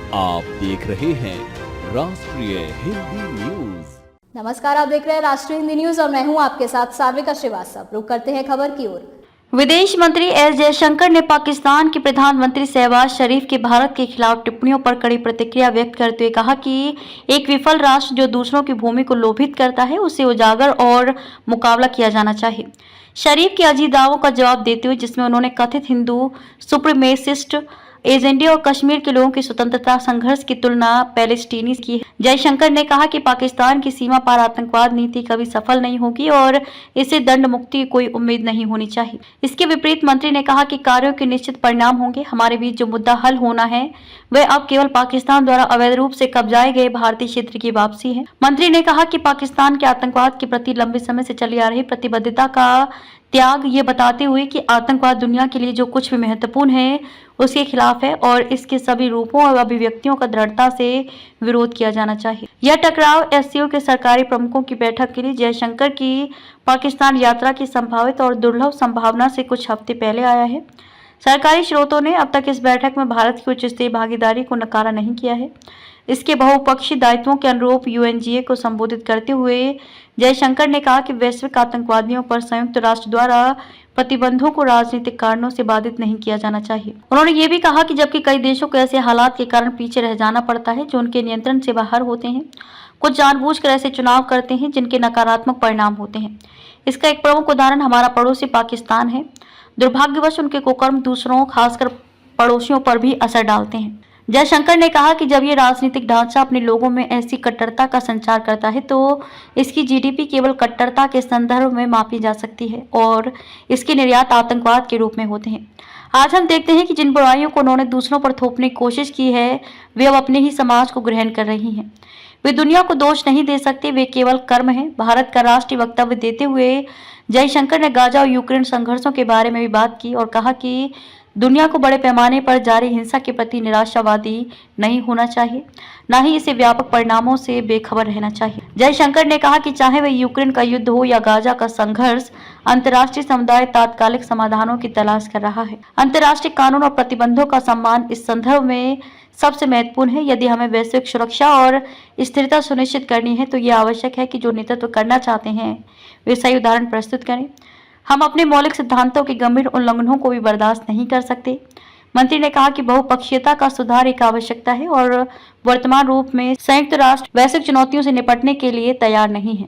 आप देख रहे हैं राष्ट्रीय हिंदी न्यूज। नमस्कार, आप देख रहे हैं राष्ट्रीय हिंदी न्यूज और मैं हूं आपके साथ सार्विका श्रीवास्तव। रुक करते हैं खबर की ओर। विदेश मंत्री एस जयशंकर ने पाकिस्तान के प्रधानमंत्री शहबाज शरीफ की भारत के खिलाफ टिप्पणियों पर कड़ी प्रतिक्रिया व्यक्त करते हुए कहा कि एक विफल राष्ट्र जो दूसरों की भूमि को लोभित करता है उसे उजागर और मुकाबला किया जाना चाहिए। शरीफ के अजीब दावों का जवाब देते हुए जिसमें उन्होंने कथित हिंदू सुप्रीमेसिस्ट एजेंडे और कश्मीर के लोगों की स्वतंत्रता संघर्ष की तुलना पैलेस्टीनी की है। जयशंकर ने कहा कि पाकिस्तान की सीमा पार आतंकवाद नीति कभी सफल नहीं होगी और इसे दंड मुक्ति की कोई उम्मीद नहीं होनी चाहिए। इसके विपरीत मंत्री ने कहा कि कार्यों के निश्चित परिणाम होंगे। हमारे बीच जो मुद्दा हल होना है वह अब केवल पाकिस्तान द्वारा अवैध रूप से कब्जाए गए भारतीय क्षेत्र की वापसी है। मंत्री ने कहा कि पाकिस्तान के आतंकवाद के प्रति लंबे समय से चली आ रही प्रतिबद्धता का त्याग ये बताते हुए कि आतंकवाद दुनिया के लिए जो कुछ भी महत्वपूर्ण है उसके खिलाफ है और इसके सभी रूपों और अभिव्यक्तियों का दृढ़ता से विरोध किया जाना चाहिए। यह टकराव एससीओ के सरकारी प्रमुखों की बैठक के लिए जयशंकर की पाकिस्तान यात्रा की संभावित और दुर्लभ संभावना से कुछ हफ्ते पहले आया है। सरकारी स्रोतों ने अब तक इस बैठक में भारत की उच्च स्तरीय भागीदारी को नकारा नहीं किया है। इसके बहुपक्षीय दायित्वों के अनुरूप यूएनजीए को संबोधित करते हुए जयशंकर ने कहा कि वैश्विक आतंकवादियों पर संयुक्त राष्ट्र द्वारा प्रतिबंधों को राजनीतिक कारणों से बाधित नहीं किया जाना चाहिए। उन्होंने ये भी कहा कि जबकि कई देशों को ऐसे हालात के कारण पीछे रह जाना पड़ता है जो उनके नियंत्रण से बाहर होते हैं, कुछ जानबूझकर ऐसे चुनाव करते हैं जिनके नकारात्मक परिणाम होते हैं। इसका एक प्रमुख उदाहरण हमारा पड़ोसी पाकिस्तान है। दुर्भाग्यवश उनके कुकर्म दूसरों खासकर पड़ोसियों पर भी असर डालते हैं। जयशंकर ने कहा कि जब ये राजनीतिक ढांचा अपने लोगों में ऐसी कट्टरता का संचार करता है तो इसकी जीडीपी केवल कट्टरता के संदर्भ में मापी जा सकती है और इसके निर्यात आतंकवाद के रूप में होते हैं। आज हम देखते हैं कि जिन बुराइयों को उन्होंने दूसरों पर थोपने की कोशिश की है वे अब अपने ही समाज को ग्रहण कर रही हैं। वे दुनिया को दोष नहीं दे सकते, वे केवल कर्म है। भारत का राष्ट्रीय वक्तव्य देते हुए जयशंकर ने गाजा और यूक्रेन संघर्षों के बारे में भी बात की और कहा कि दुनिया को बड़े पैमाने पर जारी हिंसा के प्रति निराशावादी नहीं होना चाहिए, न ही इसे व्यापक परिणामों से बेखबर रहना चाहिए। जयशंकर ने कहा कि चाहे वह यूक्रेन का युद्ध हो या गाजा का संघर्ष, अंतर्राष्ट्रीय समुदाय तात्कालिक समाधानों की तलाश कर रहा है। अंतर्राष्ट्रीय कानून और प्रतिबंधों का सम्मान इस संदर्भ में सबसे महत्वपूर्ण है। यदि हमें वैश्विक सुरक्षा और स्थिरता सुनिश्चित करनी है तो यह आवश्यक है कि जो नेतृत्व करना चाहते हैं वे सही उदाहरण प्रस्तुत करें। हम अपने मौलिक सिद्धांतों के गंभीर उल्लंघनों को भी बर्दाश्त नहीं कर सकते। मंत्री ने कहा कि बहुपक्षीयता का सुधार एक आवश्यकता है और वर्तमान रूप में संयुक्त राष्ट्र वैश्विक चुनौतियों से निपटने के लिए तैयार नहीं है।